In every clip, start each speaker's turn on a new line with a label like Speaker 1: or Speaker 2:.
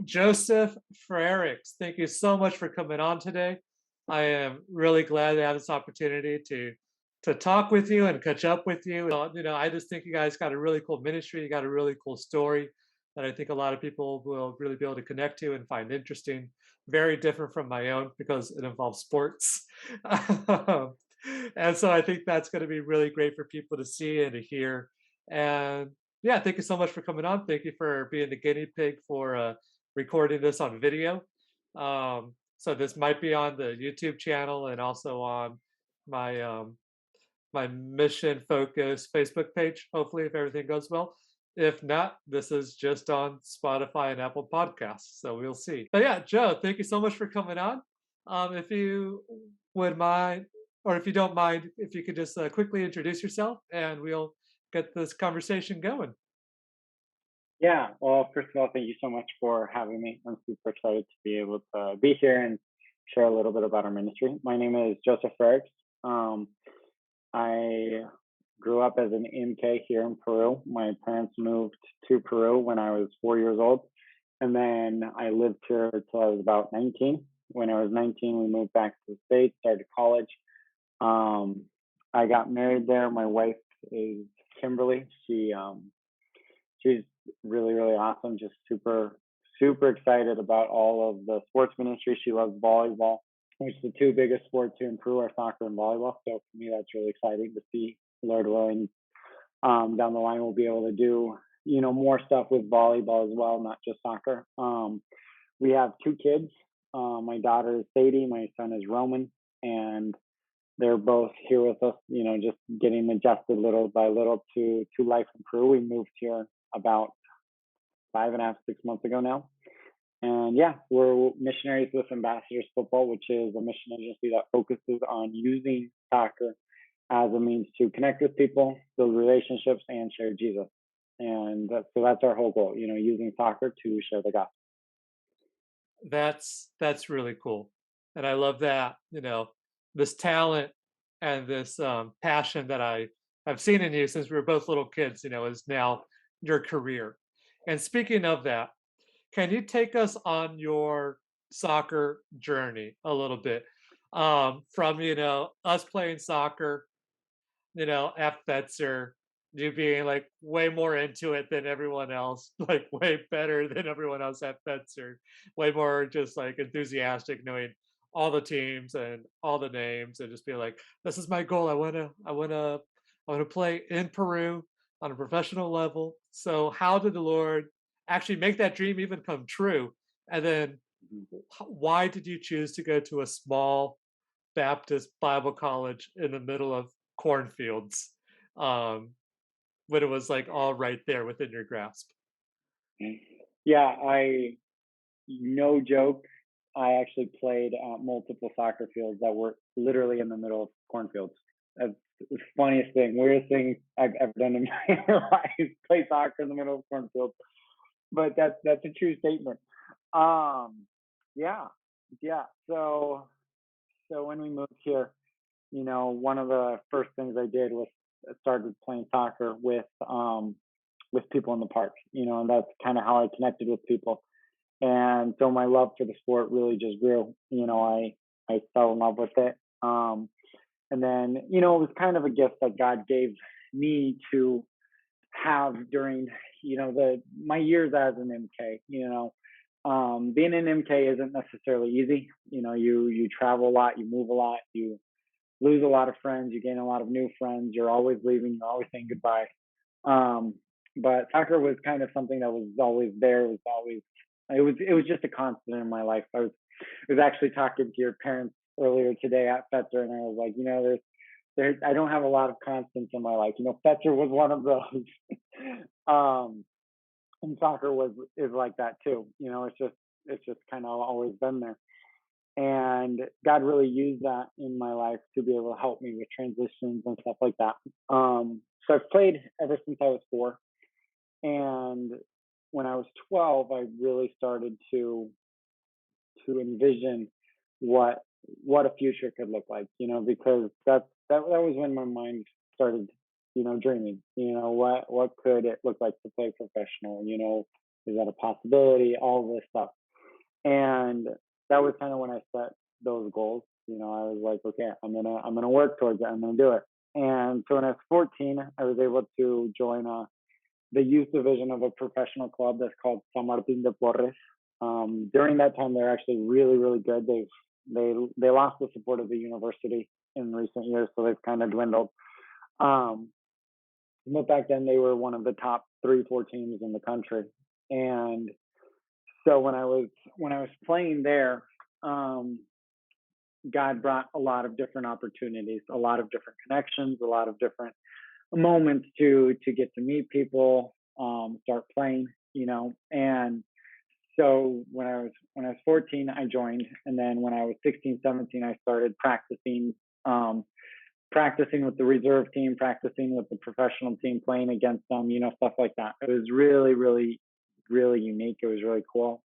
Speaker 1: Joseph Frerichs, thank you so much for coming on today. I am really glad to have this opportunity to talk with you and catch up with you. I just think you guys got a really cool ministry. You got a really cool story that I think a lot of people will really be able to connect to and find interesting. Very different from my own because it involves sports. And so I think that's going to be really great for people to see and to hear. And yeah, thank you so much for coming on. Thank you for being the guinea pig for recording this on video. So this might be on the YouTube channel and also on my my mission focus Facebook page. Hopefully, if everything goes well. If not, this is just on Spotify and Apple Podcasts. So we'll see. But yeah, Joe, thank you so much for coming on. If you would mind, or if you don't mind, if you could just quickly introduce yourself and we'll get this conversation going.
Speaker 2: Yeah, well, first of all, thank you so much for having me. I'm super excited to be able to be here and share a little bit about our ministry. My name is Joseph Frerichs. Um, I grew up as an MK here in Peru. My parents moved to Peru when I was 4 years old. And then I lived here until I was about 19. When I was 19, we moved back to the States, started college. Um, I got married there. My wife is Kimberly. She's really, really awesome. Just super, super excited about all of the sports ministry. She loves volleyball, which the two biggest sports here in Peru are soccer and volleyball. So for me, that's really exciting to see. Lord willing, down the line, we'll be able to do more stuff with volleyball as well, not just soccer. We have two kids. My daughter is Sadie. My son is Roman, and they're both here with us. Just getting adjusted little by little to life in Peru. We moved here about 5.5, 6 months ago now. And yeah, we're missionaries with Ambassadors Football, which is a mission agency that focuses on using soccer as a means to connect with people, build relationships, and share Jesus. And so that's our whole goal, using soccer to share the gospel.
Speaker 1: That's really cool, and I love that. This talent and this passion that I've seen in you since we were both little kids. Is now your career. And speaking of that, can you take us on your soccer journey a little bit? From us playing soccer, at Fetzer, you being like way more into it than everyone else, like way better than everyone else at Fetzer, way more just like enthusiastic, knowing all the teams and all the names, and just being like, "This is my goal. I wanna play in Peru on a professional level." So, how did the Lord actually make that dream even come true? And then,
Speaker 2: Mhm.
Speaker 1: why did you choose to go to a small Baptist Bible college in the middle of cornfields, um, when it was like all right there within your grasp?
Speaker 2: Yeah, no joke. I actually played multiple soccer fields that were literally in the middle of cornfields. That's the funniest thing, weirdest thing I've ever done in my life. Play soccer in the middle of cornfields, but that's a true statement. Um, yeah, yeah. So when we moved here, one of the first things I did was started playing soccer with people in the park. And that's kind of how I connected with people. And so my love for the sport really just grew. I fell in love with it. And then it was kind of a gift that God gave me to have during the my years as an MK. Being an MK isn't necessarily easy. You travel a lot, you move a lot, you lose a lot of friends, you gain a lot of new friends. You're always leaving, you're always saying goodbye. Um, but soccer was kind of something that was always there. It was just a constant in my life. I was actually talking to your parents earlier today at Fetzer, and I was like, there's I don't have a lot of constants in my life. Fetzer was one of those. um, and soccer is like that too. It's just kind of always been there. And God really used that in my life to be able to help me with transitions and stuff like that. So I've played ever since I was 4, and when I was 12, I really started to envision what a future could look like. Because that was when my mind started, dreaming. What could it look like to play professional? Is that a possibility? All of this stuff. And that was kind of when I set those goals. I was like, okay, I'm gonna work towards it. I'm gonna do it. And so when I was 14, I was able to join the youth division of a professional club that's called San Martin de Porres. During that time, they're actually really, really good. They lost the support of the university in recent years, so they've kind of dwindled. Um, but back then, they were one of the top 3, 4 teams in the country. And so when I was playing there, um, God brought a lot of different opportunities, a lot of different connections, a lot of different moments to get to meet people, start playing, and so when I was 14, I joined, and then when I was 16, 17, I started um, practicing with the reserve team, practicing with the professional team, playing against them, stuff like that. It was really, really, really unique. It was really cool.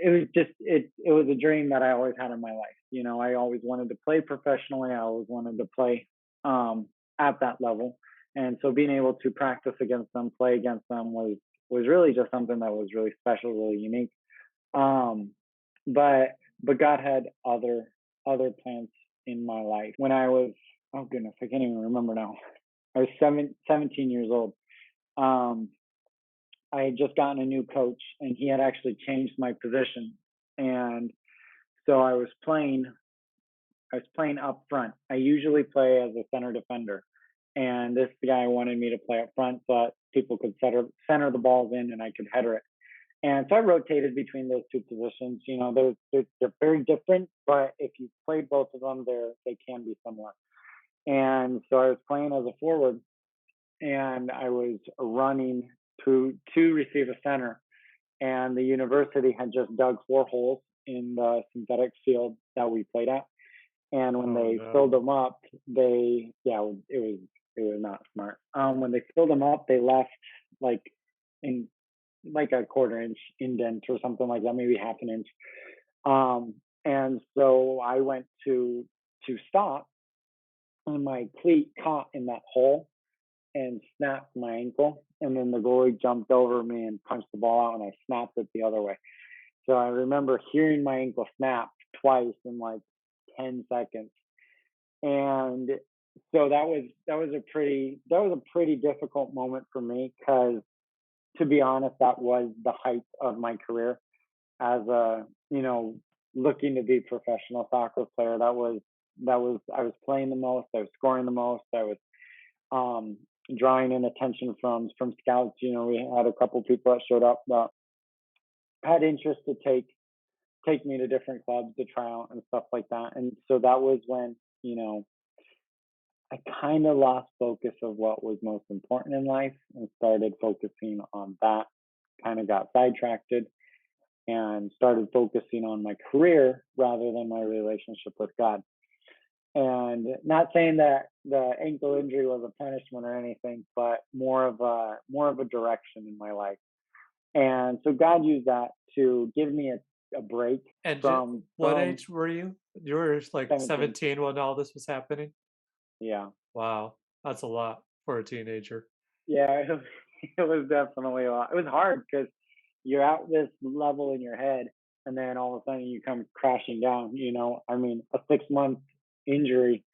Speaker 2: It was just it was a dream that I always had in my life. I always wanted to play professionally. I always wanted to play at that level, and so being able to practice against them, play against them was really just something that was really special, really unique. Um, but God had other plans in my life. When I was, oh goodness, I can't even remember now. I was 17 years old. Um, I had just gotten a new coach, and he had actually changed my position, and so I was playing up front. I usually play as a center defender, and this guy wanted me to play up front so that people could center the balls in and I could header it. And so I rotated between those two positions. They're very different, but if you play both of them, they can be similar. And so I was playing as a forward, and I was running to receive a center. And the university had just dug 4 holes in the synthetic field that we played at. And when
Speaker 1: Oh
Speaker 2: they filled
Speaker 1: no.
Speaker 2: them up, it was not smart. When they filled them up, they left like in like a quarter inch indent or something like that, maybe half an inch. And so I went to stop, and my cleat caught in that hole and snapped my ankle. And then the goalie jumped over me and punched the ball out, and I snapped it the other way. So I remember hearing my ankle snap twice in like 10 seconds. And so that was a pretty difficult moment for me, because to be honest, that was the height of my career as a, looking to be a professional soccer player. That was I was playing the most, I was scoring the most, I was um drawing in attention from scouts. We had a couple people that showed up that had interest to take me to different clubs to try out and stuff like that. And so that was when, I kind of lost focus of what was most important in life and started focusing on that. Kind of got sidetracked and started focusing on my career rather than my relationship with God. And not saying that the ankle injury was a punishment or anything, but more of a direction in my life. And so God used that to give me a break
Speaker 1: And what
Speaker 2: from
Speaker 1: age were you? You were like
Speaker 2: 17.
Speaker 1: 17 when all this was happening?
Speaker 2: Yeah.
Speaker 1: Wow, that's a lot for a teenager.
Speaker 2: Yeah, it was definitely a lot. It was hard because you're at this level in your head, and then all of a sudden you come crashing down. I mean, a 6 month injury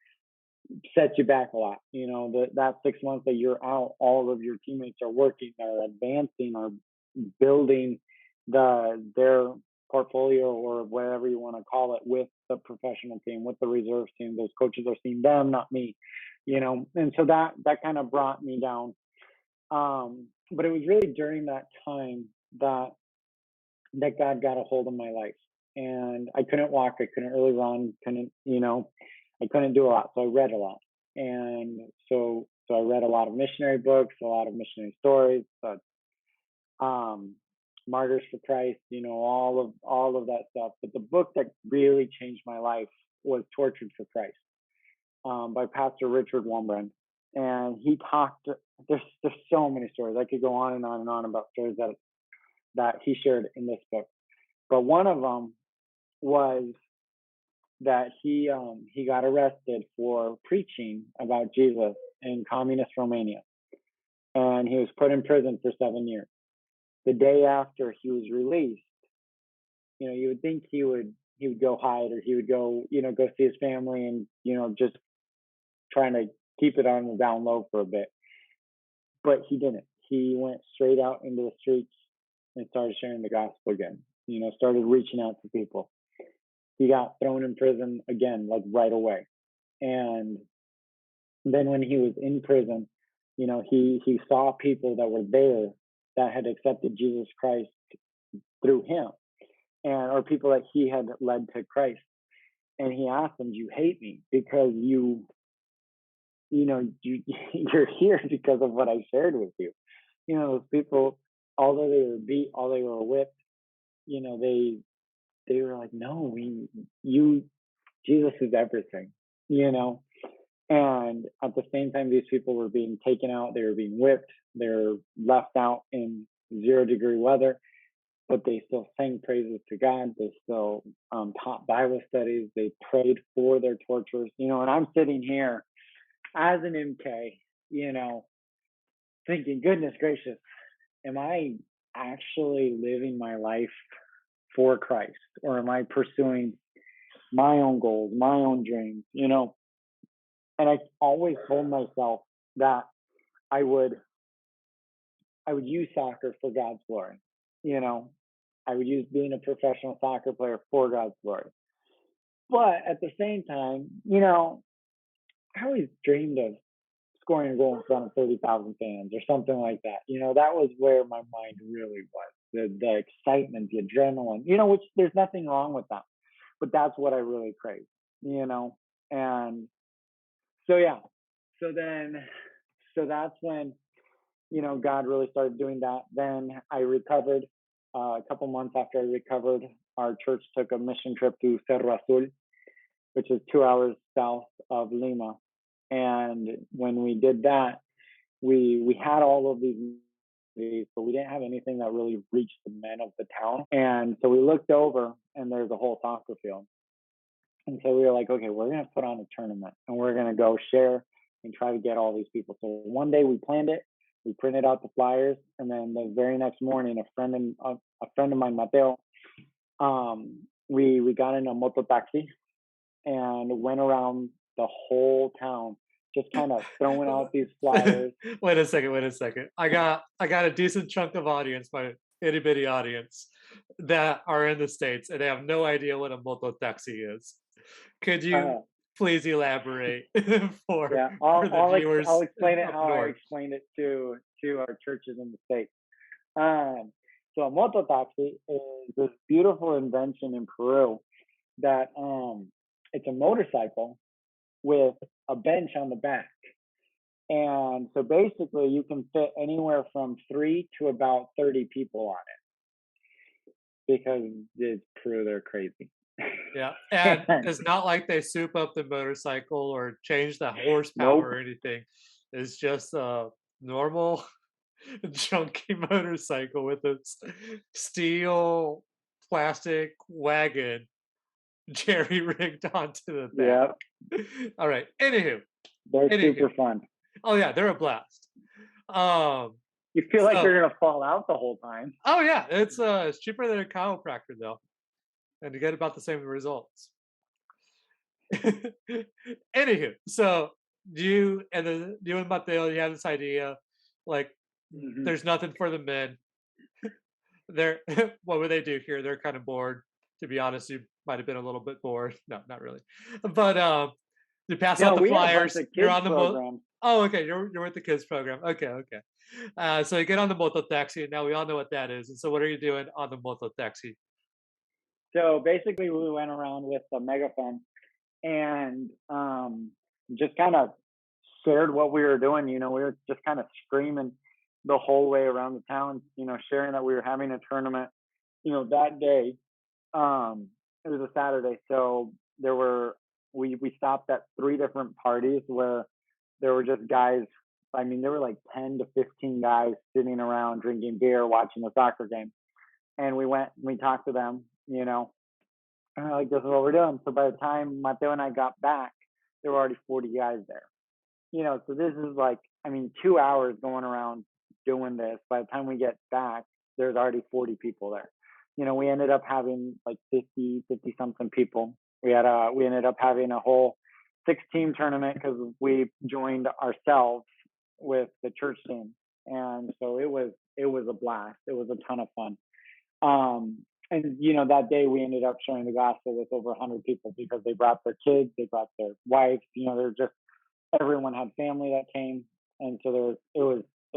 Speaker 2: sets you back a lot. That 6 months that you're out, all of your teammates are working, are advancing, are building their portfolio or whatever you want to call it with the professional team, with the reserve team. Those coaches are seeing them, not me. And so that kind of brought me down. But it was really during that time that God got a hold of my life. And I couldn't walk, I couldn't really run, I couldn't do a lot. So I read a lot. And so I read a lot of missionary books, a lot of missionary stories, um, Martyrs for Christ, all of that stuff. But the book that really changed my life was Tortured for Christ, by Pastor Richard Wombrand. And he talked. There's so many stories. I could go on and on and on about stories that he shared in this book. But one of them was that he got arrested for preaching about Jesus in communist Romania, and he was put in prison for 7 years. the day after he was released, you would think he would go hide, or he would go, go see his family, and just trying to keep it on the down low for a bit. But he didn't. He went straight out into the streets and started sharing the gospel again. Started reaching out to people. He got thrown in prison again, like right away. And then when he was in prison, he saw people that were there that had accepted Jesus Christ through him, and or people that he had led to Christ. And he asked them, "Do you hate me because you're here because of what I shared with you?" Those people, although they were beat, although they were whipped, they were like, "No, you Jesus is everything," you know. And at the same time, these people were being taken out, they were being whipped, they're left out in 0-degree weather, but they still sang praises to God. They still taught Bible studies. They prayed for their torturers, And I'm sitting here as an MK, thinking, goodness gracious, am I actually living my life for Christ, or am I pursuing my own goals, my own dreams? And I always told myself that I would I would use soccer for God's glory. You know, I would use being a professional soccer player for God's glory. But at the same time, I always dreamed of scoring a goal in front of 30,000 fans or something like that. That was where my mind really was. The excitement, the adrenaline, which there's nothing wrong with that. But that's what I really crave. And so, yeah. So then, so that's when, God really started doing that. Then I recovered. A couple months after I recovered, our church took a mission trip to Cerro Azul, which is 2 hours south of Lima. And when we did that, we had all of these movies, but we didn't have anything that really reached the men of the town. And so we looked over, and there's a whole soccer field. And so we were like, okay, we're going to put on a tournament, and we're going to go share and try to get all these people. So one day we planned it. We printed out the flyers, and then the very next morning, a friend of mine, Mateo, we got in a moto taxi and went around the whole town, just kind of throwing out these flyers.
Speaker 1: Wait a second. Wait a second. I got a decent chunk of audience, my itty bitty audience, that are in the states, and they have no idea what a moto taxi is. Could you
Speaker 2: Uh,
Speaker 1: please elaborate for
Speaker 2: yeah,
Speaker 1: for the
Speaker 2: I'll
Speaker 1: viewers
Speaker 2: explain it
Speaker 1: up
Speaker 2: how I
Speaker 1: north?
Speaker 2: explained it to our churches in the states. Um, so a moto taxi is this beautiful invention in Peru that it's a motorcycle with a bench on the back. And so basically you can fit anywhere from 3 to about 30 people on it, because it's Peru, they're crazy.
Speaker 1: Yeah, and it's not like they soup up the motorcycle or change the horsepower
Speaker 2: Nope.
Speaker 1: or anything. It's just a normal chunky motorcycle with its steel plastic wagon jerry rigged onto the back.
Speaker 2: Yeah,
Speaker 1: All right. Anywho,
Speaker 2: they're
Speaker 1: anywho.
Speaker 2: super fun.
Speaker 1: Oh yeah, they're a blast. Um.
Speaker 2: You feel like
Speaker 1: So,
Speaker 2: you're gonna fall out the whole time.
Speaker 1: oh yeah, it's cheaper than a chiropractor though, and you get about the same results. Anywho, so you and Mateo, you have this idea, like
Speaker 2: Hmm.
Speaker 1: there's nothing for the men. They're what would they do here? They're kind of bored. To be honest, you might have been a little bit bored. No, not really. But you pass out
Speaker 2: No,
Speaker 1: the
Speaker 2: we had a bunch
Speaker 1: flyers.
Speaker 2: of
Speaker 1: You're
Speaker 2: kids
Speaker 1: on the
Speaker 2: programs.
Speaker 1: Oh, okay. You're with the kids program. Okay, okay. So you get on the moto taxi. Now we all know what that is. And so, what are you doing on the moto taxi?
Speaker 2: So basically, we went around with a megaphone and just kind of shared what we were doing. We were just kind of screaming the whole way around the town. Sharing that we were having a tournament. That day, it was a Saturday, so we stopped at 3 different parties where there were just guys. I mean, there were like 10 to 15 guys sitting around drinking beer, watching a soccer game. And we talked to them, and like, this is what we're doing. So by the time Mateo and I got back, there were already 40 guys there. So this is like, I mean, 2 hours going around doing this. By the time we get back, there's already 40 people there. We ended up having like 50 something people. We ended up having a whole 6 team tournament because we joined ourselves with the church team. And so it was a blast. It was a ton of fun. And that day we ended up sharing the gospel with over 100 people because they brought their kids, they brought their wives. They're just everyone had family that came, and so it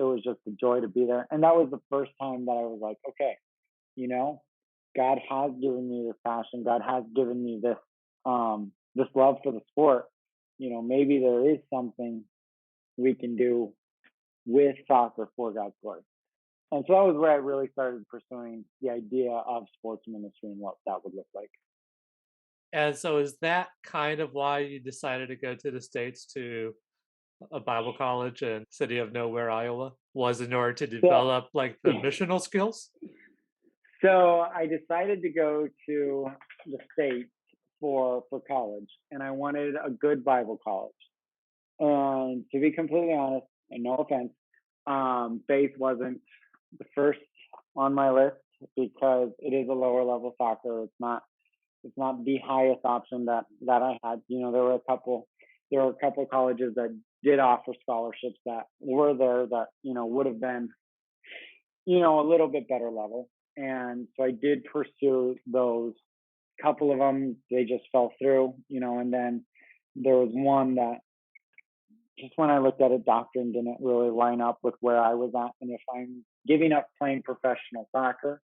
Speaker 2: was just a joy to be there. And that was the first time that I was like, okay, you know, God has given me this passion. God has given me this love for the sport. Maybe there is something we can do with soccer for God's glory. And so that was where I really started pursuing the idea of sports ministry and what that would look like.
Speaker 1: And so is that kind of why you decided to go to the States to a Bible college in city of nowhere, Iowa? Was in order to
Speaker 2: So,
Speaker 1: develop like the missional skills?
Speaker 2: so I decided to go to the States for college, and I wanted a good Bible college. And to be completely honest, and no offense, faith wasn't the first on my list because it is a lower level soccer. It's not the highest option that I had. There were a couple colleges that did offer scholarships that were there that would have been a little bit better level. And so I did pursue those. Couple of them they just fell through, and then there was one that just when I looked at it, doctrine didn't really line up with where I was at. And if I'm giving up playing professional soccer,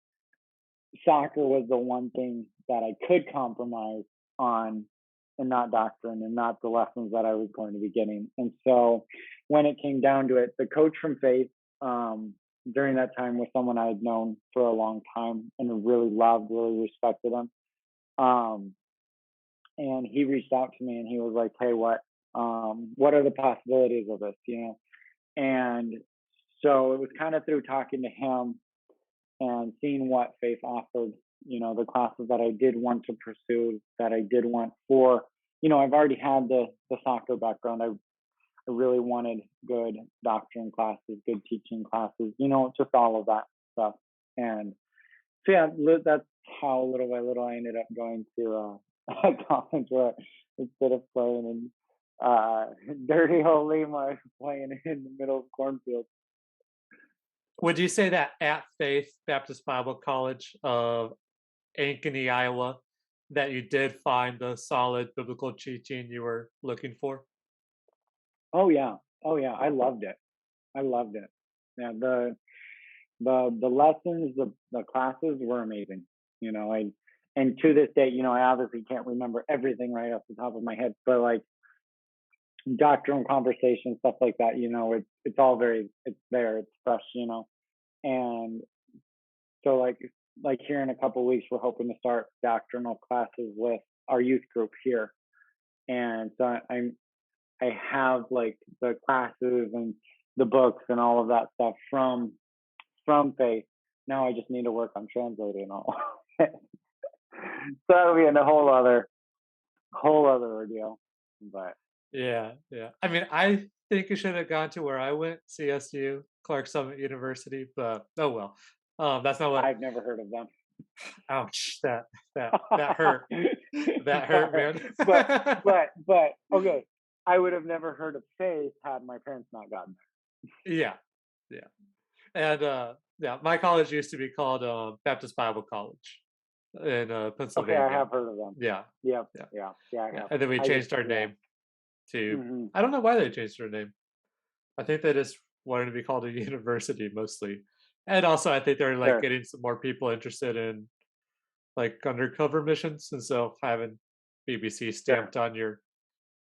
Speaker 2: soccer was the one thing that I could compromise on and not doctrine and not the lessons that I was going to be getting. And so when it came down to it, the coach from Faith during that time was someone I had known for a long time and really loved, really respected him. Um, and he reached out to me and he was like, "Hey, what are the possibilities of this?" And so it was kind of through talking to him and seeing what Faith offered, the classes that I did want to pursue, that I did want for, I've already had the soccer background. I really wanted good doctrine classes, good teaching classes, just all of that stuff. And so yeah, that's how little by little I ended up going to a college where instead of playing in dirty old Lima, I was playing in the middle of cornfields.
Speaker 1: Would you say that at Faith Baptist Bible College of Ankeny, Iowa, that you did find the solid biblical teaching you were looking for?
Speaker 2: Oh yeah, oh yeah, I loved it. I loved it. Yeah, the lessons, the classes were amazing. I and to this day, I obviously can't remember everything right off the top of my head, but like doctrinal conversation, stuff like that, it's all it's there, it's fresh, and so like here in a couple of weeks, we're hoping to start doctrinal classes with our youth group here, and so I have like the classes and the books and all of that stuff from Faith. Now I just need to work on translating all. So that'll be a whole other ordeal. But
Speaker 1: Yeah, yeah. I mean, I think you should have gone to where I went, CSU, Clark Summit University, but oh well. That's not what.
Speaker 2: I've never heard of them.
Speaker 1: Ouch! That hurt. That hurt, man.
Speaker 2: but okay. I would have never heard of Faith had my parents not gotten
Speaker 1: Yeah, yeah. And yeah, my college used to be called Baptist Bible College in
Speaker 2: there. Okay, I
Speaker 1: Pennsylvania.
Speaker 2: have heard of them.
Speaker 1: Yeah,
Speaker 2: Yep,
Speaker 1: yeah,
Speaker 2: yeah, I
Speaker 1: yeah.
Speaker 2: have.
Speaker 1: And then we
Speaker 2: I just
Speaker 1: changed our
Speaker 2: yeah.
Speaker 1: name to.
Speaker 2: Hmm.
Speaker 1: I don't know why they changed their name. I think they just wanted to be called a university mostly. And also, I think they're like
Speaker 2: Sure.
Speaker 1: getting some more people interested in like undercover missions. And so having BBC
Speaker 2: Sure.
Speaker 1: stamped on your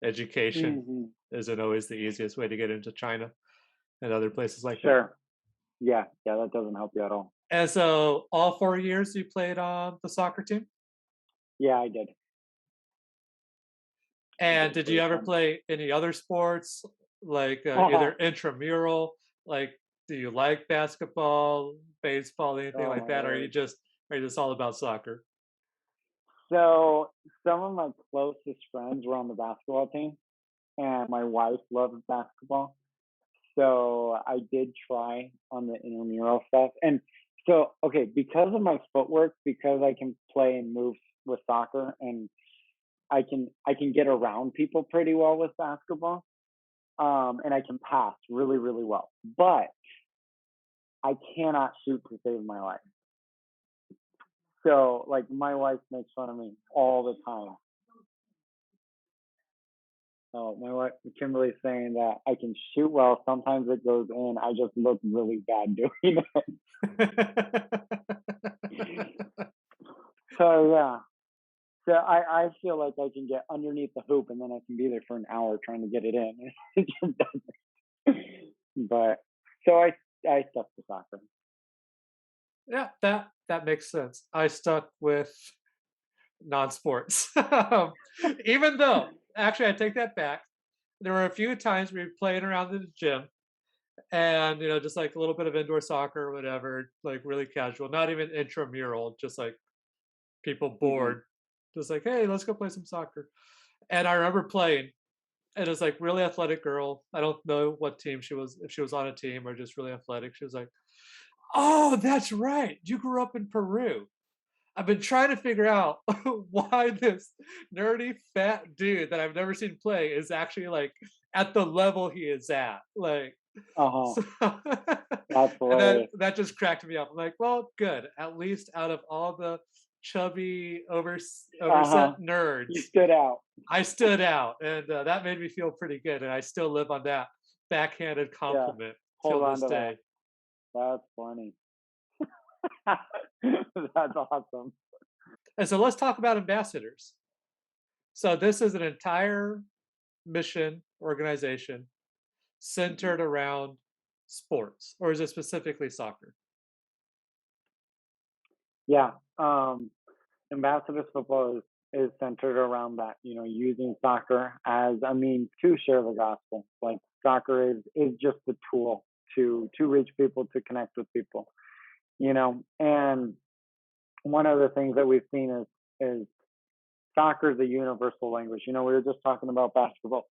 Speaker 1: education
Speaker 2: Hmm.
Speaker 1: isn't always the easiest way to get into China and other places like that.
Speaker 2: Sure. Yeah, yeah, that doesn't help you at all.
Speaker 1: And so, all 4 years you played on the soccer team.
Speaker 2: Yeah, I did. I
Speaker 1: And
Speaker 2: did
Speaker 1: did
Speaker 2: for
Speaker 1: you
Speaker 2: a
Speaker 1: ever
Speaker 2: time.
Speaker 1: play any other sports, like either intramural? Like, do you like basketball, baseball, anything
Speaker 2: Oh
Speaker 1: like
Speaker 2: my
Speaker 1: that? Or
Speaker 2: word.
Speaker 1: are you just all about soccer?
Speaker 2: So some of my closest friends were on the basketball team, and my wife loves basketball. So I did try on the intramural stuff, and So, okay, because of my footwork, because I can play and move with soccer, and I can get around people pretty well with basketball, and I can pass really, really well. But I cannot shoot to save my life. So, like, my wife makes fun of me all the time. Oh, my wife Kimberly's saying that I can shoot well. Sometimes it goes in. I just look really bad doing it. So yeah. So I feel like I can get underneath the hoop and then I can be there for an hour trying to get it in. It just doesn't. But so I stuck to soccer.
Speaker 1: Yeah, that makes sense. I stuck with non-sports. Even though, actually, I take that back. There were a few times we played around in the gym and, just like a little bit of indoor soccer or whatever, like really casual, not even intramural, just like people
Speaker 2: Hmm.
Speaker 1: bored, just like, hey, let's go play some soccer. And I remember playing, and it was like really athletic girl. I don't know what team she was, if she was on a team or just really athletic. She was like, oh, that's right. You grew up in Peru. I've been trying to figure out why this nerdy fat dude that I've never seen play is actually like at the level he is at. Like,
Speaker 2: Uh huh.
Speaker 1: so
Speaker 2: That's
Speaker 1: and then
Speaker 2: hilarious.
Speaker 1: that just cracked me up. I'm like, well, good. At least out of all the chubby,
Speaker 2: Uh
Speaker 1: overset
Speaker 2: huh. You
Speaker 1: nerds,
Speaker 2: stood out.
Speaker 1: I stood out, and that made me feel pretty good. And I still live on that backhanded
Speaker 2: Yeah.
Speaker 1: compliment
Speaker 2: Hold
Speaker 1: till
Speaker 2: on
Speaker 1: this
Speaker 2: to that.
Speaker 1: day.
Speaker 2: That's funny. That's awesome.
Speaker 1: And so let's talk about ambassadors. So this is an entire mission organization
Speaker 2: Mhm.
Speaker 1: centered around sports, or is it specifically soccer?
Speaker 2: Yeah. Ambassadors football is centered around that, using soccer as a means to share the gospel. Like soccer is just the tool to reach people, to connect with people, And one of the things that we've seen is soccer is a universal language. We were just talking about basketball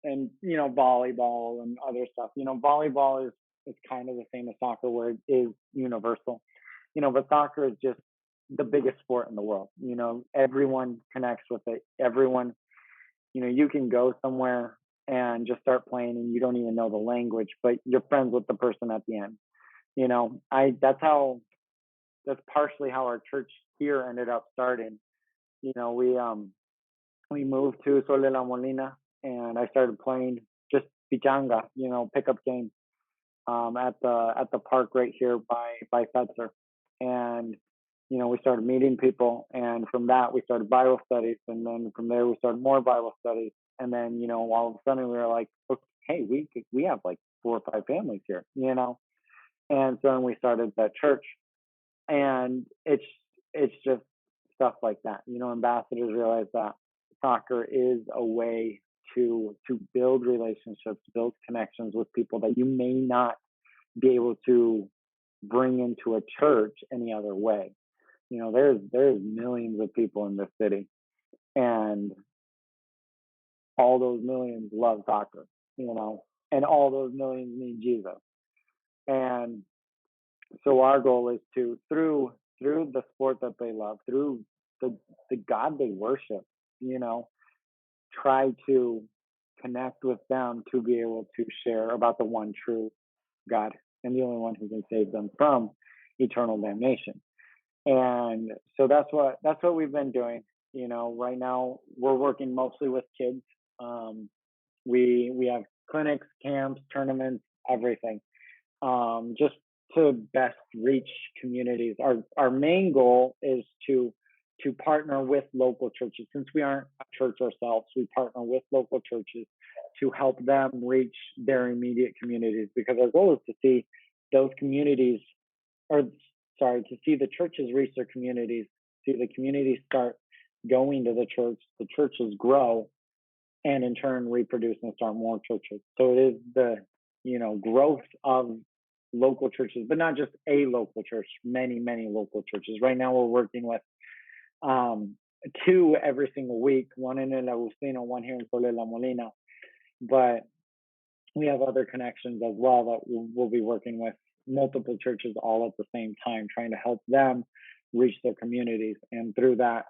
Speaker 2: and volleyball and other stuff. Volleyball is kind of the same as soccer, where it is universal. But soccer is just the biggest sport in the world. Everyone connects with it. Everyone, you can go somewhere and just start playing and you don't even know the language, but you're friends with the person at the end. I that's partially how our church here ended up starting. You know, we um we moved to Sol de la Molina and I started playing just pichanga, pickup games at the park right here by Fetzer. And we started meeting people, and from that we started Bible studies, and then from there we started more Bible studies, and then all of a sudden we were like, okay, hey, we have like 4 or 5 families here. And so then we started that church, and it's just stuff like that. Ambassadors realize that soccer is a way to build relationships, build connections with people that you may not be able to bring into a church any other way. There's millions of people in this city, and all those millions love soccer, and all those millions need Jesus. And so our goal is to through the sport that they love, through the God they worship, you know, try to connect with them to be able to share about the one true God and the only one who can save them from eternal damnation. And so that's what we've been doing. Right now we're working mostly with kids. Um, we have clinics, camps, tournaments, everything, just to best reach communities. Our main goal is to partner with local churches. Since we aren't a church ourselves, we partner with local churches to help them reach their immediate communities, because our goal is to see those communities, or sorry, to see the churches reach their communities, see the communities start going to the churches grow, and in turn reproduce and start more churches. So it is the growth of local churches, but not just a local church, many local churches. Right now we're working with um, two every single week, one in El Agustino, one here in Sol de la Molina. But we have other connections as well that we'll be working with multiple churches all at the same time, trying to help them reach their communities, and through that,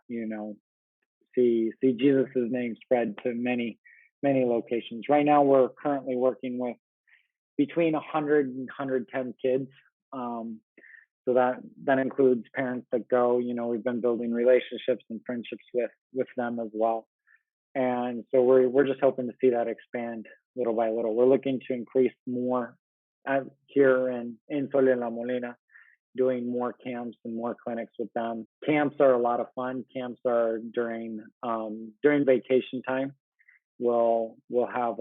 Speaker 2: see Jesus's name spread to many locations. Right now, we're currently working with between 100 and 110 kids. Um, so that includes parents that go. We've been building relationships and friendships with them as well, and so we're just hoping to see that expand little by little. We're looking to increase more here in Sole La Molina, doing more camps and more clinics with them. Camps are a lot of fun. Camps are during vacation time. We'll have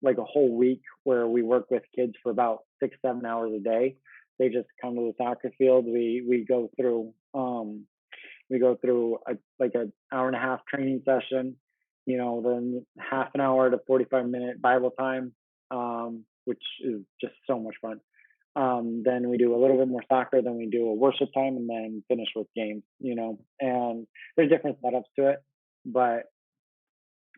Speaker 2: like a whole week where we work with kids for about 6-7 hours a day. They just come to the soccer field. We go through like an hour and a half training session. Then half an hour to 45-minute Bible time, which is just so much fun. Then we do a little bit more soccer, then we do a worship time, and then finish with games. And there's different setups to it, but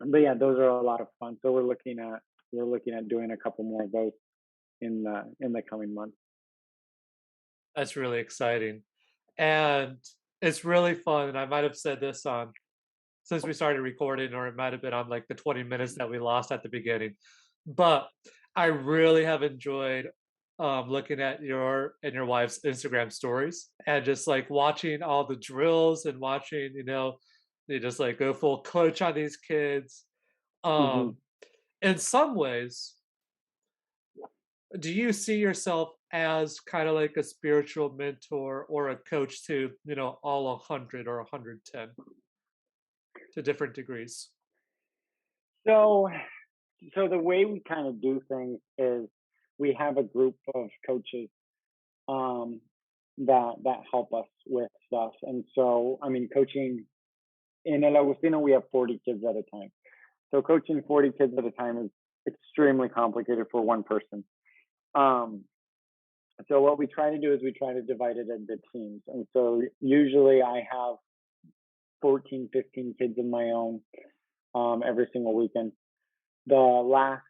Speaker 2: yeah, those are a lot of fun. So we're looking at doing a couple more of those in the coming months.
Speaker 1: That's really exciting. And it's really fun. And I might have said this on since we started recording, or it might have been on like the 20 minutes that we lost at the beginning. But I really have enjoyed looking at your and your wife's Instagram stories and just like watching all the drills and watching, they just like go full coach on these kids.
Speaker 2: Hmm.
Speaker 1: Um, in some ways, do you see yourself as kind of like a spiritual mentor or a coach to, all 100 or 110 to different degrees?
Speaker 2: So so the way we kind of do things is we have a group of coaches um, that help us with stuff. And so, I mean, coaching in El Agustino, we have 40 kids at a time. So coaching 40 kids at a time is extremely complicated for one person. Um, so what we try to do is we try to divide it into teams. And so usually I have 14, 15 kids of my own every single weekend. The last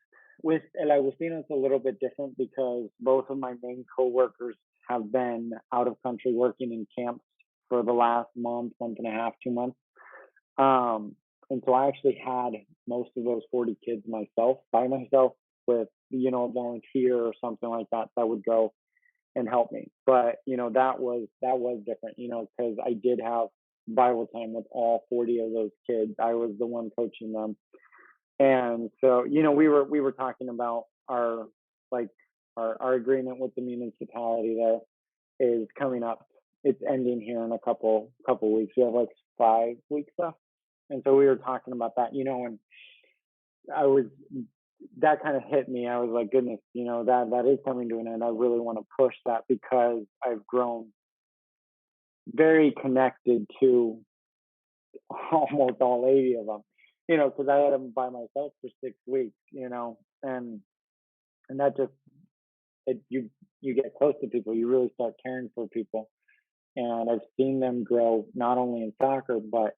Speaker 2: with El Agustino, it's a little bit different because both of my main coworkers have been out of country working in camps for the last month and a half, 2 months. And so I actually had most of those 40 kids myself, by myself, with a volunteer or something like that that would go and help me. But that was different, because I did have Bible time with all 40 of those kids. I was the one coaching them, and so, we were talking about like our agreement with the municipality there is coming up. It's ending here in a couple weeks. We have like 5 weeks left. And so we were talking about that, and I was that kind of hit me. I was like, goodness, that is coming to an end. I really want to push that because I've grown very connected to almost all 80 of them, because I had them by myself for 6 weeks, and that just you get close to people, you really start caring for people, and I've seen them grow not only in soccer but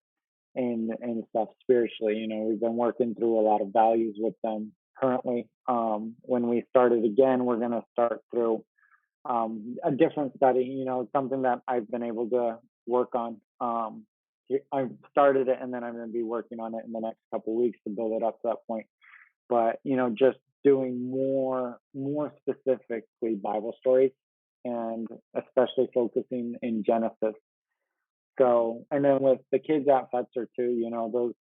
Speaker 2: in stuff spiritually. We've been working through a lot of values with them currently. When we started again, we're going to start through a different study. Something that I've been able to work on. I've started it, and then I'm going to be working on it in the next couple of weeks to build it up to that point. But just doing more specifically Bible stories, and especially focusing in Genesis. So, and then with the kids at Fetzer too, those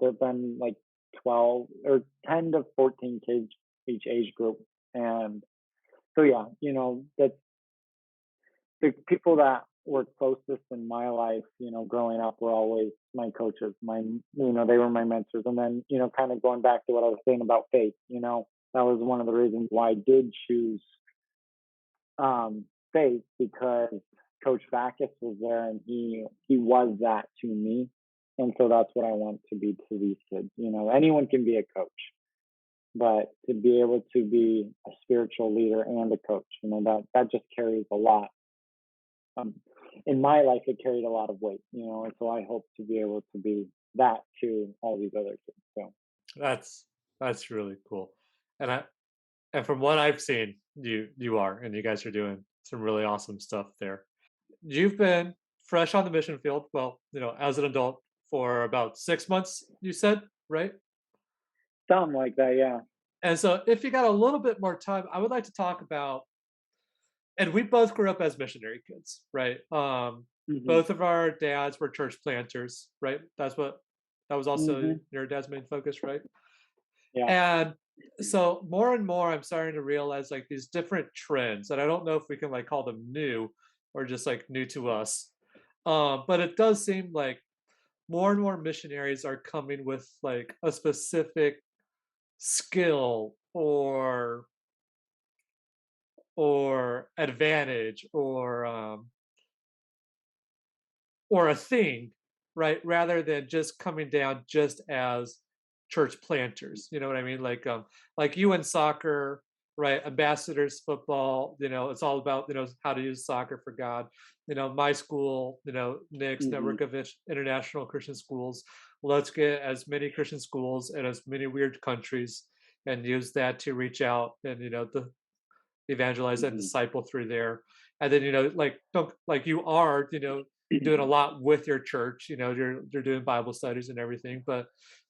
Speaker 2: there've been like 12 or 10 to 14 kids each age group, and so yeah, that's the people that were closest in my life, growing up were always my coaches, they were my mentors. And then, kind of going back to what I was saying about faith, that was one of the reasons why I did choose faith, because Coach Backus was there, and he was that to me. And so that's what I want to be to these kids. Anyone can be a coach, but to be able to be a spiritual leader and a coach, that just carries a lot. Um, in my life, it carried a lot of weight, and so I hope to be able to be that to all these other kids. So,
Speaker 1: That's really cool. And I and from what I've seen, You are, and you guys are doing some really awesome stuff there. You've been fresh on the mission field, well, as an adult for about 6 months, you said, right?
Speaker 2: Something like that, yeah.
Speaker 1: And so if you got a little bit more time, I would like to talk about, and we both grew up as missionary kids, right?
Speaker 2: Mhm.
Speaker 1: Both of our dads were church planters, right? That was also
Speaker 2: Mhm.
Speaker 1: your dad's main focus, right?
Speaker 2: Yeah.
Speaker 1: And so more and more I'm starting to realize like these different trends, and I don't know if we can like call them new or just like new to us. But it does seem like more and more missionaries are coming with like a specific skill or advantage or a thing, right? Rather than just coming down just as church planters. You know what I mean? Like you in soccer, right? Ambassadors football, it's all about, how to use soccer for God. My school, Nick's
Speaker 2: Mhm.
Speaker 1: Network of International Christian Schools. Let's get as many Christian schools in as many weird countries and use that to reach out and evangelize and
Speaker 2: Mhm.
Speaker 1: disciple through there. And then, like don't like you are, doing a lot with your church, you're doing Bible studies and everything, but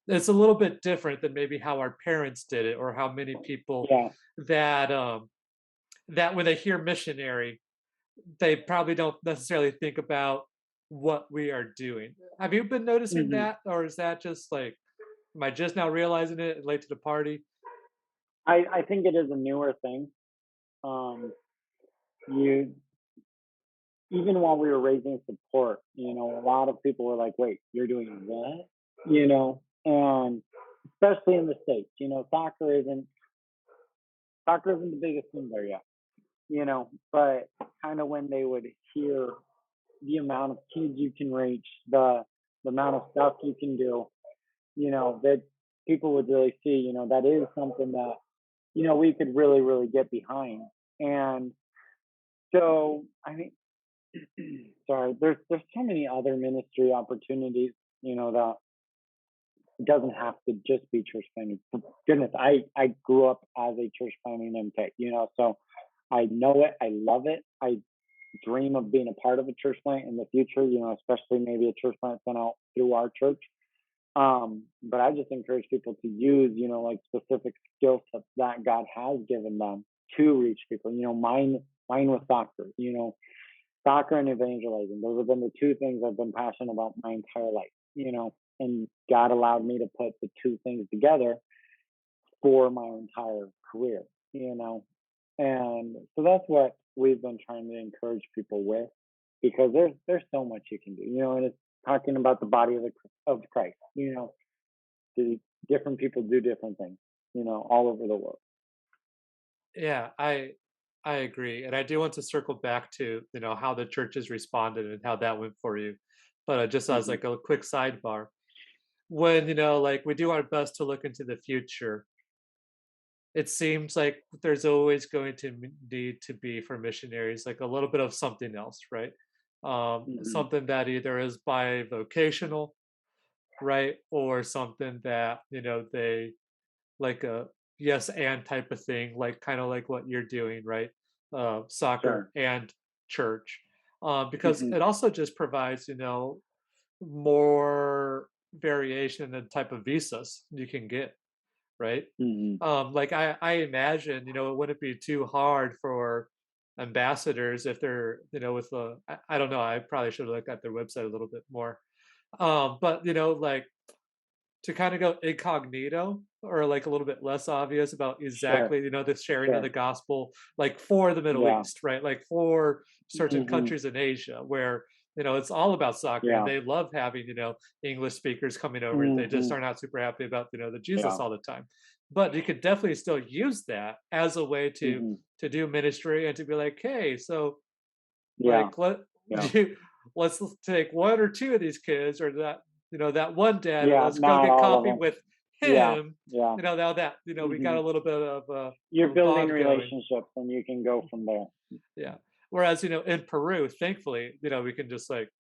Speaker 1: it's a little bit different than maybe how our parents did it or how many people
Speaker 2: Yeah.
Speaker 1: that that when they hear missionary, they probably don't necessarily think about what we are doing. Have you been noticing
Speaker 2: Mhm.
Speaker 1: that, or is that just like am I just now realizing it late to the party?
Speaker 2: I think it is a newer thing. Um, you even while we were raising support, a lot of people were like, "Wait, you're doing what?" And especially in the states, soccer isn't the biggest thing there yet, but kind of when they would hear the amount of kids you can reach, the amount of stuff you can do, that people would really see, that is something that we could really, really get behind. And so, I mean, sorry, there's so many other ministry opportunities, that it doesn't have to just be church planting. For goodness, I grew up as a church planting MK, so I know it, I love it. I dream of being a part of a church plant in the future, especially maybe a church plant sent out through our church. But I just encourage people to use, like specific skill sets that God has given them to reach people. Mine was soccer, soccer and evangelizing. Those have been the two things I've been passionate about my entire life, and God allowed me to put the two things together for my entire career, and so that's what we've been trying to encourage people with, because there's so much you can do, and it's talking about the body of Christ, the different people do different things, all over the world.
Speaker 1: Yeah, I agree, and I do want to circle back to how the churches responded and how that went for you. But just as
Speaker 2: Hmm.
Speaker 1: like a quick sidebar, when like we do our best to look into the future, it seems like there's always going to need to be for missionaries like a little bit of something else, right?
Speaker 2: Hmm.
Speaker 1: Something that either is bivocational, right, or something that they like a yes and type of thing, like kind of like what you're doing, right? Soccer
Speaker 2: Sure.
Speaker 1: and church, because
Speaker 2: Hmm.
Speaker 1: it also just provides more variation in the type of visas you can get, right?
Speaker 2: Hmm.
Speaker 1: Like I imagine, it wouldn't be too hard for ambassadors if they're, with I don't know, I probably should have looked at their website a little bit more. But like to kind of go incognito or like a little bit less obvious about
Speaker 2: Sure.
Speaker 1: exactly, the sharing of the
Speaker 2: Sure.
Speaker 1: gospel, like for the Middle
Speaker 2: Yeah.
Speaker 1: East, right? Like for certain
Speaker 2: Hmm.
Speaker 1: countries in Asia where, it's all about soccer and
Speaker 2: Yeah.
Speaker 1: they love having, English speakers coming over. They just
Speaker 2: Hmm.
Speaker 1: are not super happy about, the Jesus
Speaker 2: Yeah.
Speaker 1: all the time. But you could definitely still use that as a way
Speaker 2: Hmm.
Speaker 1: to do ministry and to be like, hey, so
Speaker 2: Yeah.
Speaker 1: like
Speaker 2: Yeah.
Speaker 1: let's take one or two of these kids or that that one dad and
Speaker 2: Yeah.
Speaker 1: let's go
Speaker 2: Not
Speaker 1: get
Speaker 2: all of
Speaker 1: coffee
Speaker 2: them.
Speaker 1: with
Speaker 2: Yeah.
Speaker 1: him.
Speaker 2: Yeah.
Speaker 1: Now that we got
Speaker 2: Hmm.
Speaker 1: a little bit
Speaker 2: You're
Speaker 1: of a
Speaker 2: building
Speaker 1: bond going.
Speaker 2: relationships, and you can go from there.
Speaker 1: Yeah. Whereas in Peru, thankfully, we can just like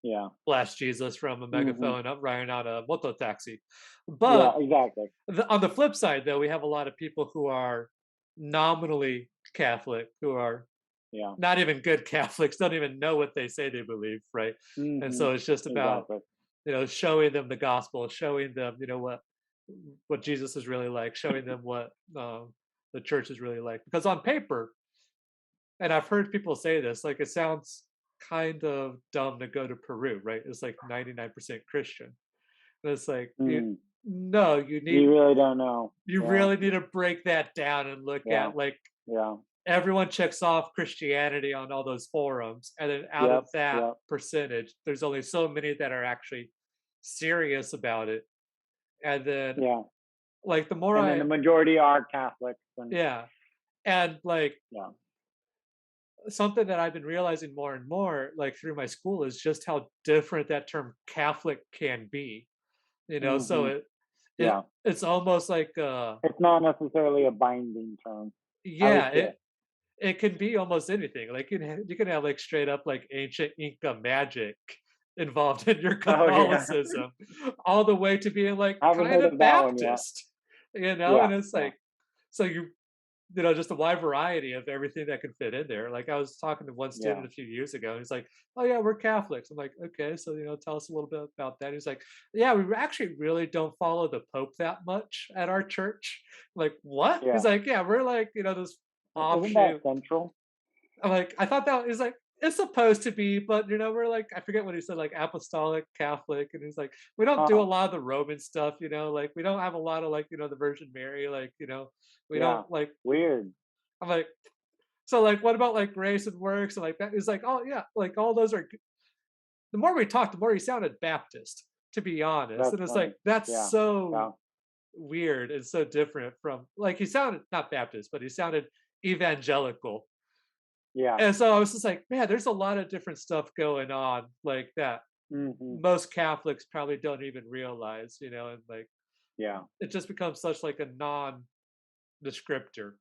Speaker 2: Yeah.
Speaker 1: blast Jesus from a
Speaker 2: Hmm.
Speaker 1: megaphone up riding on a moto taxi.
Speaker 2: Yeah.
Speaker 1: But
Speaker 2: Exactly.
Speaker 1: on the flip side, though, we have a lot of people who are nominally Catholic who are
Speaker 2: Yeah.
Speaker 1: not even good Catholics, don't even know what they say they believe, right? And
Speaker 2: Hmm.
Speaker 1: so it's just about,
Speaker 2: Exactly.
Speaker 1: showing them the gospel, showing them, what Jesus is really like, showing them what the church is really like. Because on paper, and I've heard people say this, like it sounds kind of dumb to go to Peru, right? It's like 99% Christian. And it's like
Speaker 2: Mm.
Speaker 1: no,
Speaker 2: You really don't know.
Speaker 1: you
Speaker 2: Yeah.
Speaker 1: really need to break that down and look
Speaker 2: Yeah.
Speaker 1: at like
Speaker 2: Yeah.
Speaker 1: everyone checks off Christianity on all those forums, and then out of
Speaker 2: Yep.
Speaker 1: that
Speaker 2: Yep.
Speaker 1: percentage, there's only so many that are actually serious about it. And then,
Speaker 2: Yeah.
Speaker 1: like, the more
Speaker 2: And then the
Speaker 1: I,
Speaker 2: majority are Catholics, and
Speaker 1: yeah, and like
Speaker 2: yeah.
Speaker 1: something that I've been realizing more and more, like through my school, is just how different that term Catholic can be. So
Speaker 2: Hmm.
Speaker 1: it
Speaker 2: Yeah.
Speaker 1: it's almost like
Speaker 2: It's not necessarily a binding term. I would
Speaker 1: yeah,
Speaker 2: say.
Speaker 1: it can be almost anything. Like you can have like straight up like ancient Inca magic involved in your
Speaker 2: Oh yeah.
Speaker 1: Catholicism, all the way to being like
Speaker 2: Haven't
Speaker 1: kind
Speaker 2: heard
Speaker 1: of
Speaker 2: of that one yet.
Speaker 1: Baptist,
Speaker 2: Yeah.
Speaker 1: and it's
Speaker 2: Yeah.
Speaker 1: like so just a wide variety of everything that can fit in there. Like I was talking to one
Speaker 2: Yeah.
Speaker 1: student a few years ago, and he's like, "Oh yeah, we're Catholics." I'm like, "Okay, so tell us a little bit about that." He's like, "Yeah, we actually really don't follow the Pope that much at our church." I'm like, "What?" He's
Speaker 2: Yeah.
Speaker 1: like, "Yeah, we're like this
Speaker 2: Isn't that
Speaker 1: offshoot."
Speaker 2: central?
Speaker 1: I'm like, I thought that is like it's supposed to be, but we're like I forget what he said, like apostolic Catholic, and he's like, we don't do a
Speaker 2: Huh.
Speaker 1: lot of the Roman stuff, like we don't have a lot of like the Virgin Mary, like we
Speaker 2: Yeah.
Speaker 1: don't like.
Speaker 2: Weird.
Speaker 1: I'm like, so like what about like grace and works and like that? Is like, oh yeah, like all those are. The more we talked, the more he sounded Baptist, to be honest,
Speaker 2: That's
Speaker 1: and it's
Speaker 2: funny.
Speaker 1: like that's
Speaker 2: Yeah.
Speaker 1: so
Speaker 2: Yeah.
Speaker 1: weird and so different from like he sounded not Baptist, but he sounded evangelical.
Speaker 2: Yeah.
Speaker 1: And so I was just like, man, there's a lot of different stuff going on like that.
Speaker 2: Hmm.
Speaker 1: Most Catholics probably don't even realize, and like
Speaker 2: Yeah.
Speaker 1: it just becomes such like a non-descriptor.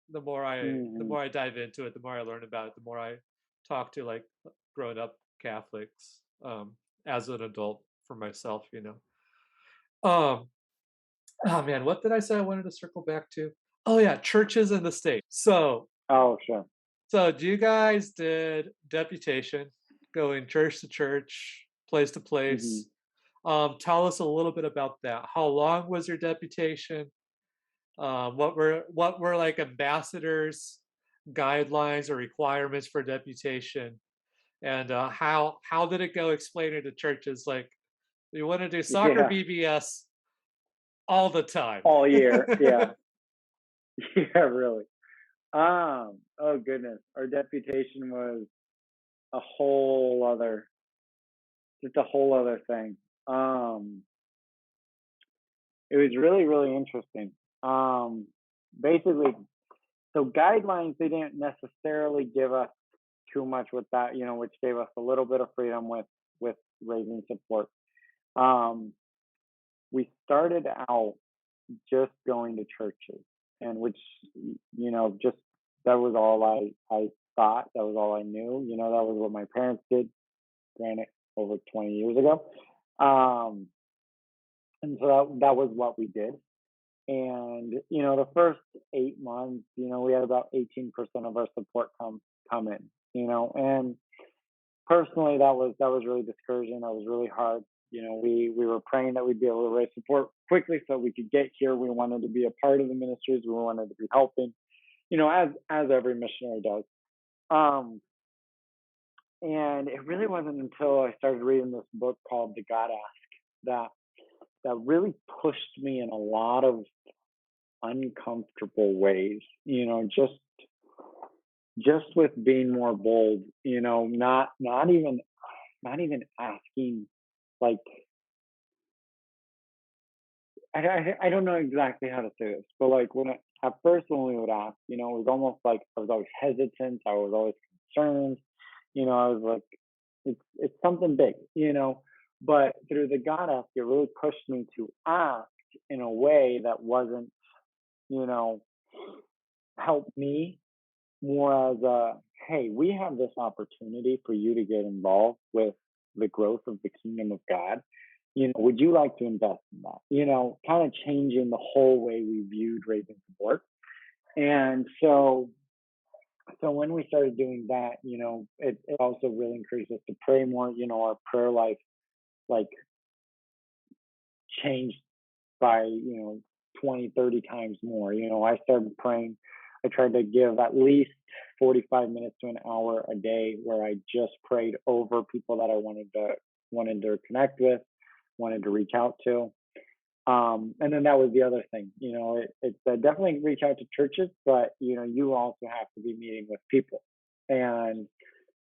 Speaker 1: The
Speaker 2: Hmm.
Speaker 1: more I dive into it, the more I learn about it, the more I talk to like grown up Catholics as an adult for myself. Um oh man, what did I say I wanted to circle back to? Oh yeah, churches in the state.
Speaker 2: Oh, sure.
Speaker 1: So you guys did deputation, going church to church, place to
Speaker 2: Hmm.
Speaker 1: place. Tell us a little bit about that. How long was your deputation? What were like ambassadors' guidelines or requirements for deputation? And how did it go? Explain it to churches like you want to do soccer
Speaker 2: Yeah.
Speaker 1: BBS all the time.
Speaker 2: All year. Yeah. Yeah. Really. Oh goodness. Our deputation was a whole other, just a whole other thing. Um, it was really, really interesting. Um, Basically, so guidelines they didn't necessarily give us too much with that, which gave us a little bit of freedom with raising support. Um, we started out just going to churches, and which just that was all I thought, that was all I knew. That was what my parents did. Granted, over 20 years ago. Um, and so that was what we did. And the first 8 months, we had about 18% of our support come in. And personally, that was really discouraging. That was really hard. We were praying that we'd be able to raise support quickly so we could get here. We wanted to be a part of the ministries. We wanted to be helping. As every missionary does. Um, and it really wasn't until I started reading this book called The God Ask that really pushed me in a lot of uncomfortable ways. Just with being more bold. Not even asking, like, I don't know exactly how to say this, but like at first when we would ask, it was almost like I was always hesitant. I was always concerned. I was like, it's something big. But through the God ask, it really pushed me to act in a way that wasn't, you know, help me more as a, hey, we have this opportunity for you to get involved with the growth of the kingdom of God. Would you like to invest in that? Kind of changing the whole way we viewed raising support. And so So when we started doing that, it also really encouraged us to pray more. Our prayer life like changed by 20, 30 times more. I started praying. I tried to give at least 45 minutes to an hour a day where I just prayed over people that I wanted to connect with, wanted to reach out to. And then that was the other thing. It's definitely reach out to churches, but you also have to be meeting with people. And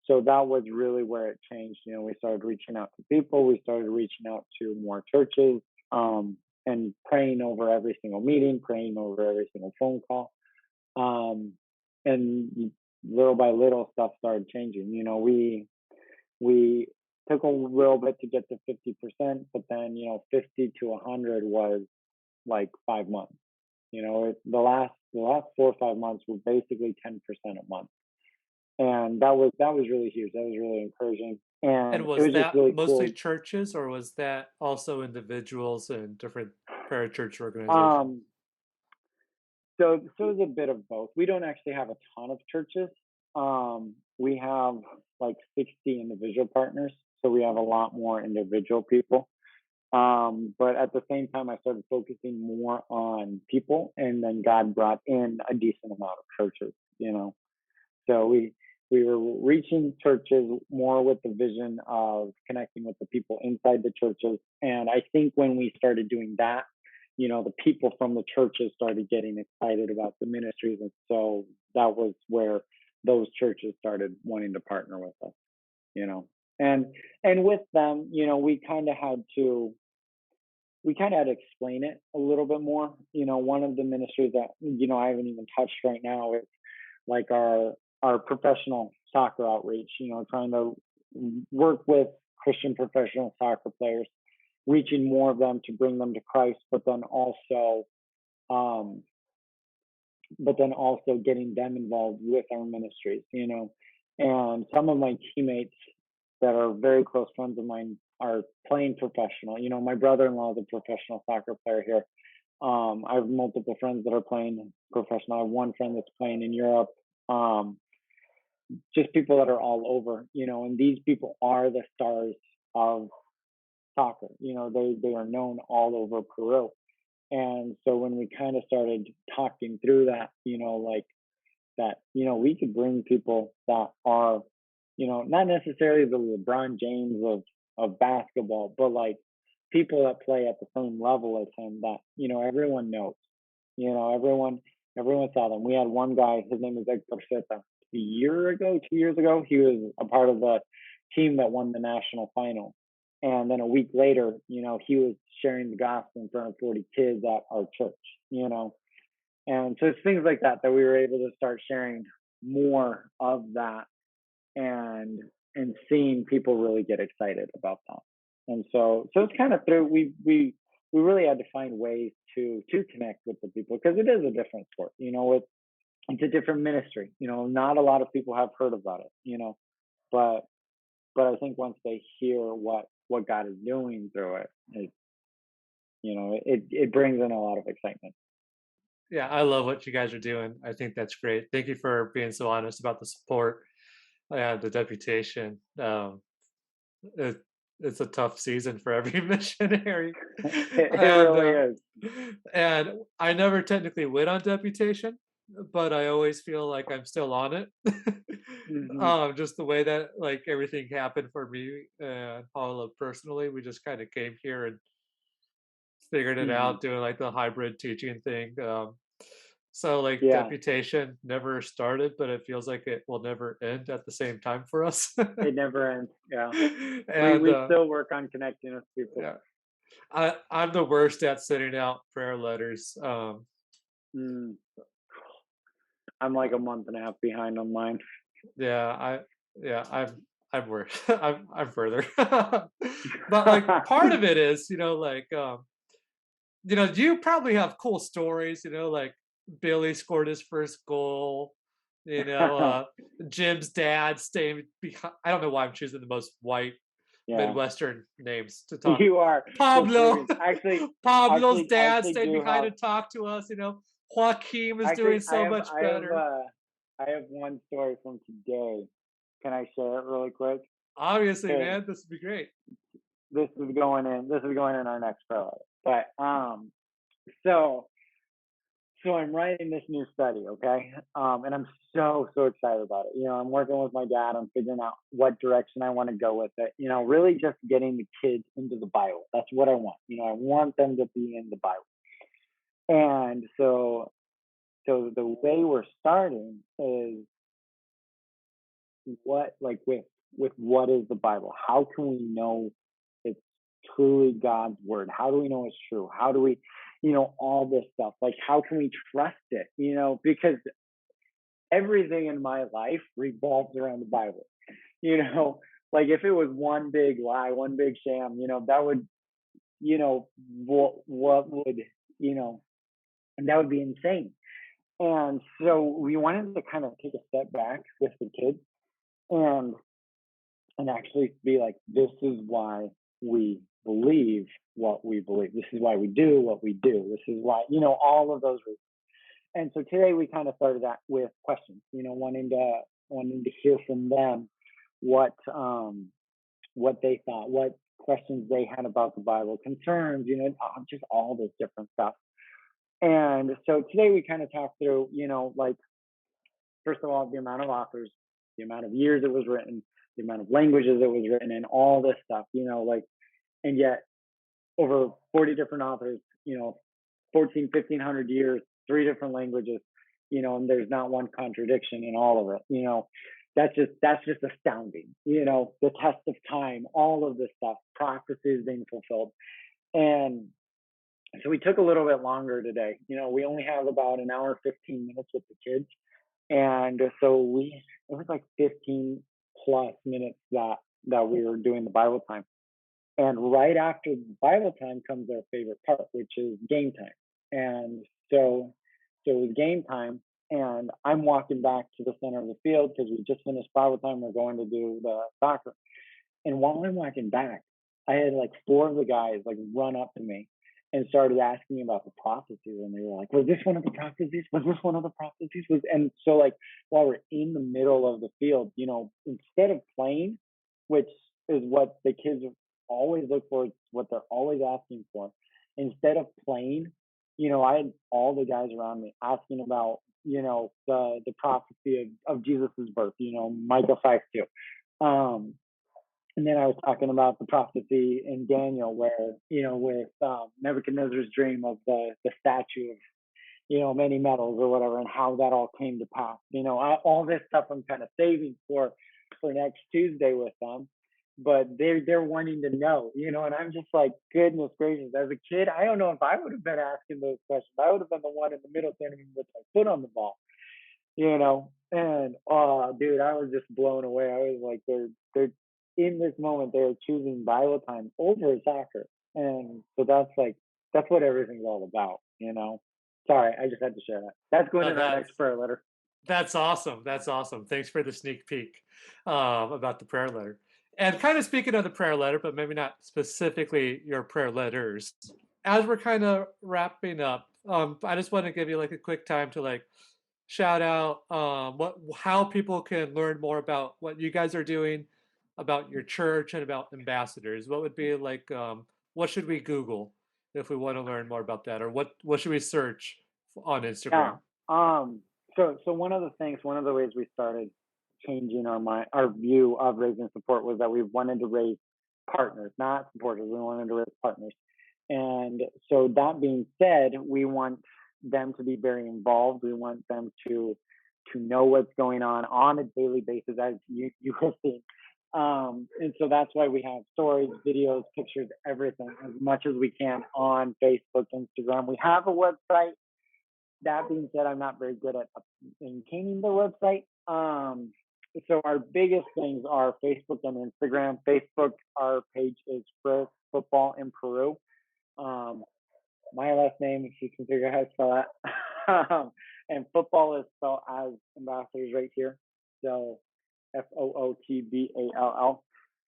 Speaker 2: so that was really where it changed. We started reaching out to people. We started reaching out to more churches, and praying over every single meeting, praying over every single phone call. And little by little, stuff started changing. We took a little bit to get to 50%, but then 50 to 100 was like 5 months. The last 4 or 5 months were basically 10% a month, and that was really huge. That was really encouraging,
Speaker 1: And
Speaker 2: and it
Speaker 1: was
Speaker 2: was just
Speaker 1: that
Speaker 2: really
Speaker 1: mostly
Speaker 2: cool.
Speaker 1: churches, or was that also individuals and different parachurch organizations?
Speaker 2: Um, so it's a bit of both. We don't actually have a ton of churches. We have like 60 individual partners, so we have a lot more individual people. But at the same time, I started focusing more on people, and then God brought in a decent amount of churches. So we were reaching churches more with the vision of connecting with the people inside the churches. And I think when we started doing that, the people from the churches started getting excited about the ministries. And so that was where those churches started wanting to partner with us, you know. And and with them, we kind of had to explain it a little bit more. One of the ministries that I haven't even touched right now is like our professional soccer outreach. Trying to work with Christian professional soccer players, reaching more of them to bring them to Christ, um, but then also getting them involved with our ministries. And some of my teammates that are very close friends of mine are playing professional. My brother-in-law is a professional soccer player here. I have multiple friends that are playing professional. I have one friend that's playing in Europe. Um, just people that are all over, and these people are the stars of soccer. They are known all over Peru. And so when we kind of started talking through that, like that, we could bring people that are, not necessarily the LeBron James of basketball, but like people that play at the same level as him that, everyone knows. Everyone saw them. We had one guy, his name is Hector Zeta. A year ago, 2 years ago, he was a part of the team that won the national final. And then a week later, he was sharing the gospel in front of 40 kids at our church. And so it's things like that that we were able to start sharing more of that, and seeing people really get excited about that. And so it's kind of through we really had to find ways to connect with the people, because it is a different sport. It's a different ministry. Not a lot of people have heard about it. But I think once they hear what God is doing through it brings in a lot of excitement.
Speaker 1: Yeah, I love what you guys are doing. I think that's great. Thank you for being so honest about the support and the deputation. It, it's a tough season for every missionary,
Speaker 2: It
Speaker 1: and
Speaker 2: really is.
Speaker 1: I never technically went on deputation, but I always feel like I'm still on it.
Speaker 2: Hmm.
Speaker 1: Just the way that like everything happened for me and Paula personally, we just kind of came here and figured it
Speaker 2: Hmm.
Speaker 1: out, doing like the hybrid teaching thing. So like
Speaker 2: Yeah,
Speaker 1: deputation never started, but it feels like it will never end at the same time for us.
Speaker 2: it never ends. Yeah, we
Speaker 1: And
Speaker 2: we still work on connecting with people.
Speaker 1: yeah, I'm the worst at sending out prayer letters.
Speaker 2: Mm, I'm like a month and a half behind on mine.
Speaker 1: Yeah, I'm worse. I'm further. But like part of it is, like you probably have cool stories, like Billy scored his first goal, you know, uh Jim's dad staying behind. I don't know why I'm choosing the most white
Speaker 2: Yeah,
Speaker 1: Midwestern names to talk.
Speaker 2: you are. That's
Speaker 1: Pablo,
Speaker 2: perfect. Actually,
Speaker 1: Pablo's
Speaker 2: actually, I
Speaker 1: dad
Speaker 2: actually
Speaker 1: stayed
Speaker 2: do
Speaker 1: behind
Speaker 2: have.
Speaker 1: and talked to us. Joaquin is
Speaker 2: Actually,
Speaker 1: doing so much
Speaker 2: I have
Speaker 1: better.
Speaker 2: I have one story from today. Can I share it really quick?
Speaker 1: Obviously,
Speaker 2: 'Cause
Speaker 1: man, this would be great.
Speaker 2: this is going in our next pro. But so so I'm writing this new study, okay? And I'm so excited about it. I'm working with my dad. I'm figuring out what direction I want to go with it. Really just getting the kids into the Bible. That's what I want. I want them to be in the Bible. And so the way we're starting is what like with what is the Bible? How can we know it's truly God's word? How do we know it's true? How do we, all this stuff? Like how can we trust it? Because everything in my life revolves around the Bible. You know, like if it was one big lie, one big sham, that would, what would, you know, and that would be insane. And so we wanted to kind of take a step back with the kids and actually be like, this is why we believe what we believe. This is why we do what we do. This is why, all of those reasons. And so today we kind of started that with questions, wanting to hear from them what what they thought, what questions they had about the Bible, concerns, just all this different stuff. And so today we kind of talked through, like first of all, the amount of authors, the amount of years it was written, the amount of languages it was written in, all this stuff, like, and yet over 40 different authors, 14, 1500 years, three different languages, and there's not one contradiction in all of it, that's just astounding, the test of time, all of this stuff, prophecies being fulfilled. And so we took a little bit longer today. We only have about an hour, 15 minutes with the kids. And so it was like 15 plus minutes that we were doing the Bible time. And right after Bible time comes our favorite part, which is game time. And so it was game time, and I'm walking back to the center of the field because we just finished Bible time. We're going to do the soccer. And while I'm walking back, I had like four of the guys like run up to me and started asking me about the prophecies. And they were like, was this one of the prophecies? Was this one of the prophecies? And so like while we're in the middle of the field, instead of playing, which is what the kids always look for, it's what they're always asking for. Instead of playing, I had all the guys around me asking about, the prophecy of Jesus's birth, Micah 5:2. And then I was talking about the prophecy in Daniel where, with Nebuchadnezzar's dream of the statue of, many metals or whatever, and how that all came to pass. All this stuff I'm kind of saving for next Tuesday with them. But they're wanting to know, and I'm just like, goodness gracious. As a kid, I don't know if I would have been asking those questions. I would have been the one in the middle standing with my foot on the ball, And oh, dude, I was just blown away. I was like, they're in this moment they're choosing Bible time over soccer, and so that's what everything's all about. Sorry, I just had to share that. That's going
Speaker 1: Oh,
Speaker 2: in our next prayer letter.
Speaker 1: that's awesome. That's awesome. Thanks for the sneak peek about the prayer letter. And kind of speaking of the prayer letter, but maybe not specifically your prayer letters. As we're kind of wrapping up, I just want to give you like a quick time to like shout out what how people can learn more about what you guys are doing, about your church, and about ambassadors. What would be like what should we Google if we want to learn more about that, or what should we search on
Speaker 2: Yeah.
Speaker 1: Instagram?
Speaker 2: So one of the ways we started changing our view of raising support was that we wanted to raise partners, not supporters. We wanted to raise partners. And so that being said, we want them to be very involved. We want them to know what's going on a daily basis, as you have seen. And so that's why we have stories, videos, pictures, everything as much as we can on Facebook, Instagram. We have a website. That being said, I'm not very good at maintaining the website. So our biggest things are Facebook and Instagram. Facebook, our page is Frerichs Football in Peru. Um, my last name, if you can figure out how to spell that. And football is spelled as ambassadors right here. So Football.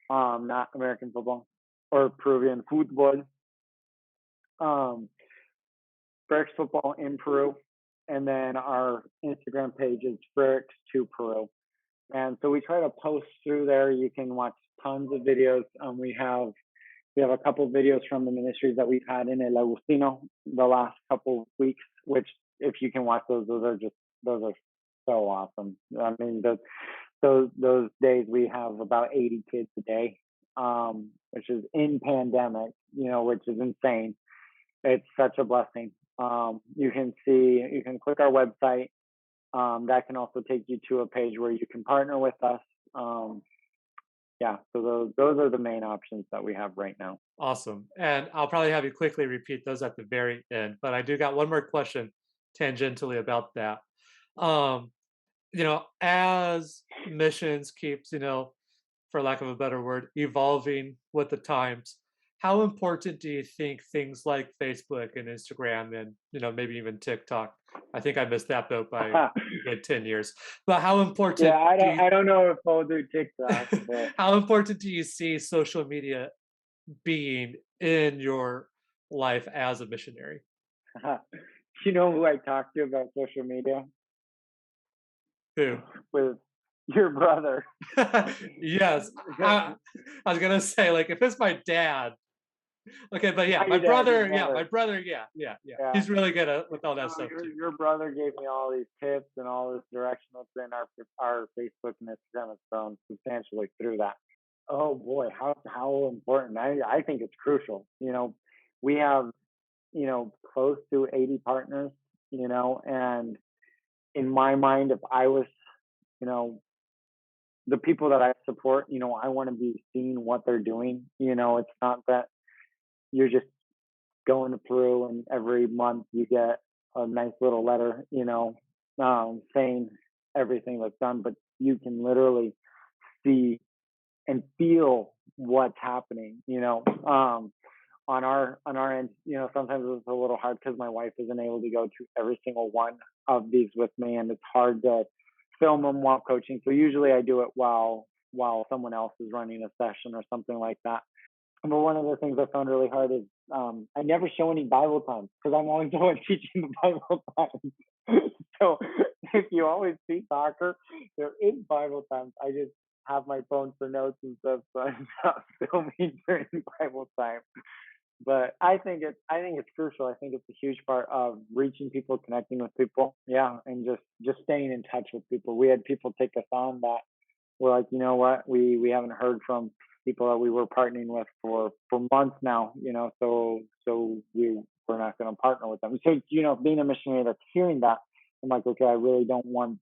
Speaker 2: Not American football or Peruvian football. Um, Frerichs Football in Peru. and then our Instagram page is Frerichs to Peru. And so we try to post through there. You can watch tons of videos. We have a couple of videos from the ministries that we've had in El Agustino the last couple of weeks, which if you can watch those are so awesome. I mean, those days we have about 80 kids a day, which is in pandemic, which is insane. It's such a blessing. You can click our website. That can also take you to a page where you can partner with us. Yeah, so those are the main options that we have right now.
Speaker 1: Awesome. And I'll probably have you quickly repeat those at the very end, but I do got one more question tangentially about that. Um, as missions keeps, for lack of a better word, evolving with the times, how important do you think things like Facebook and Instagram and, maybe even TikTok? I think I missed that boat by a good 10 years. But how
Speaker 2: Yeah,
Speaker 1: important do you
Speaker 2: I don't know if I'll do TikTok, but
Speaker 1: how important do you see social media being in your life as a missionary?
Speaker 2: you know who I talked to about social media?
Speaker 1: Who?
Speaker 2: With your brother.
Speaker 1: Yes. I was gonna say, like, if it's my dad, okay, but yeah,
Speaker 2: Not your dad, your
Speaker 1: my
Speaker 2: brother.
Speaker 1: brother, yeah, yeah, yeah.
Speaker 2: Yeah.
Speaker 1: He's really good at with all that
Speaker 2: No,
Speaker 1: stuff too.
Speaker 2: your brother gave me all these tips and all this direction that's in our Facebook and Instagram has grown substantially through that. Oh boy, how important. I think it's crucial. We have, close to 80 partners, and in my mind, if I was, you know, the people that I support, I want to be seeing what they're doing. It's not that you're just going through and every month you get a nice little letter, saying everything that's done, but you can literally see and feel what's happening, on our end, sometimes it's a little hard because my wife isn't able to go to every single one of these with me, and it's hard to film them while coaching. So usually I do it while someone else is running a session or something like that. But one of the things I found really hard is I never show any Bible times because I'm always the one teaching the Bible times. So if you always see soccer, there is Bible times. I just have my phone for notes and stuff, so I'm not filming during Bible time. But I think it's crucial. I think it's a huge part of reaching people, connecting with people. Yeah, and just staying in touch with people. We had people take us on that we're like, you know what, we haven't heard from people that we were partnering with for months now. So we're not going to partner with them. So being a missionary that's hearing that, I'm like, okay, I really don't want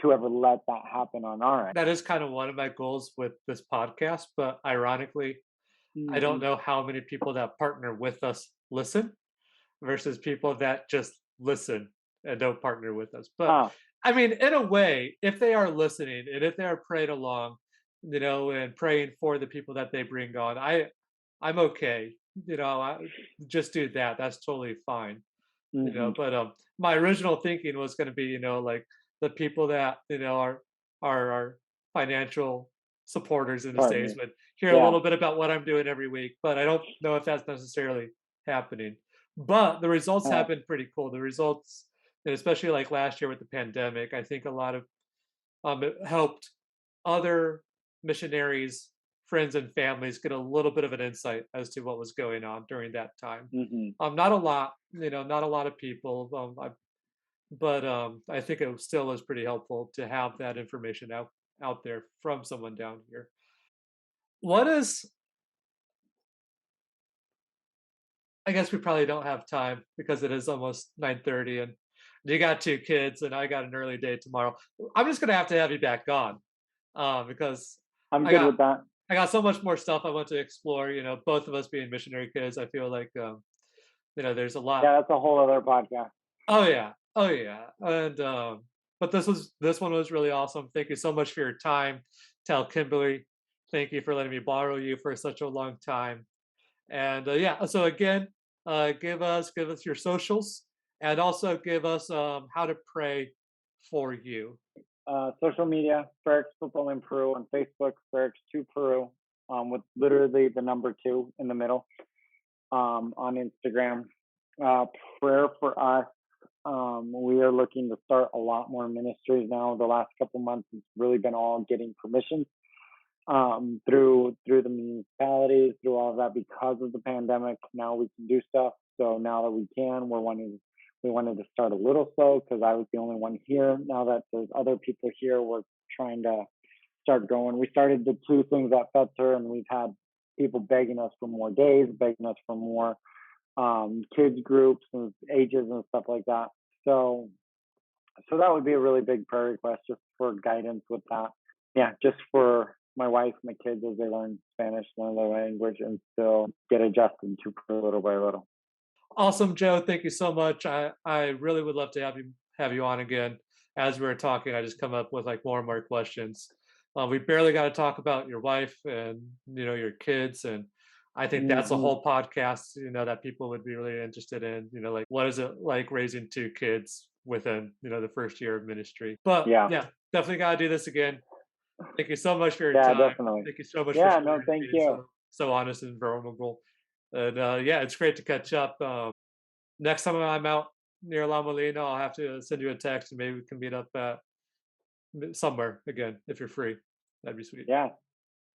Speaker 2: to ever let that happen on our end.
Speaker 1: That is kind of one of my goals with this podcast, but ironically, I don't
Speaker 2: Hmm.
Speaker 1: know how many people that partner with us listen versus people that just listen and don't partner with us. But
Speaker 2: Ah,
Speaker 1: I mean, in a way, if they are listening and if they are praying along, and praying for the people that they bring on, I'm okay. Just do that. That's totally fine.
Speaker 2: hmm.
Speaker 1: But my original thinking was going to be, like the people that are financial supporters in the states
Speaker 2: Partners.
Speaker 1: would hear a
Speaker 2: Yeah.
Speaker 1: little bit about what I'm doing every week, but I don't know if that's necessarily happening. But the results
Speaker 2: Uh,
Speaker 1: have been pretty cool. The results, and especially like last year with the pandemic, I think a lot of it helped other missionaries, friends, and families get a little bit of an insight as to what was going on during that time.
Speaker 2: hmm.
Speaker 1: Not a lot, not a lot of people, but I think it still is pretty helpful to have that information out there from someone down here. What is? I guess we probably don't have time because it is almost 9:30, and you got two kids, and I got an early day tomorrow. I'm just gonna have you back on because
Speaker 2: I'm
Speaker 1: I
Speaker 2: good
Speaker 1: got
Speaker 2: with that.
Speaker 1: I got so much more stuff I want to explore. Both of us being missionary kids, I feel like there's a lot.
Speaker 2: Yeah, that's a whole other podcast.
Speaker 1: Oh yeah, oh yeah, and but this one was really awesome. Thank you so much for your time. Tell Kimberly, thank you for letting me borrow you for such a long time. And yeah, so again, give us your socials, and also give us how to pray for you.
Speaker 2: Social media, Frerichs Football in Peru on Facebook, Frerichs to Peru, with literally the number two in the middle. On Instagram, uh, prayer for us. We are looking to start a lot more ministries now. The last couple months, it's really been all getting permission through the municipalities, through all of that because of the pandemic. Now we can do stuff. So now that we can, we wanted to start a little slow because I was the only one here. Now that there's other people here, we're trying to start going. We started the two things at Fetzer, and we've had people begging us for more days, begging us for more kids groups and ages and stuff like that. So that would be a really big prayer request just for guidance with that. Yeah, just for my wife, my kids as they learn Spanish, learn their language, and still get adjusted to prayer little by little.
Speaker 1: Awesome, Joe. Thank you so much. I really would love to have you on again. As we were talking, I just come up with like more and more questions. We barely got to talk about your wife and your kids, and I think that's a
Speaker 2: Hmm.
Speaker 1: whole podcast. That people would be really interested in. Like what is it like raising two kids within the first year of ministry. But
Speaker 2: Yeah,
Speaker 1: yeah, definitely got to do this again. Thank you so much for your
Speaker 2: yeah,
Speaker 1: time.
Speaker 2: definitely.
Speaker 1: Thank you so much for
Speaker 2: Yeah, no,
Speaker 1: sharing,
Speaker 2: thank
Speaker 1: being
Speaker 2: you.
Speaker 1: so honest and vulnerable. And yeah, it's great to catch up. Next time I'm out near La Molina, I'll have to send you a text and maybe we can meet up at somewhere again if you're free. That'd be sweet.
Speaker 2: Yeah,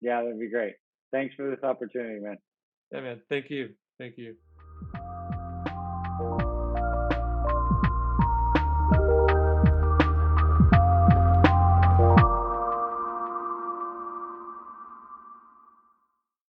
Speaker 2: yeah, that'd be great. Thanks for this opportunity, man.
Speaker 1: Yeah, man. Thank you. Thank you.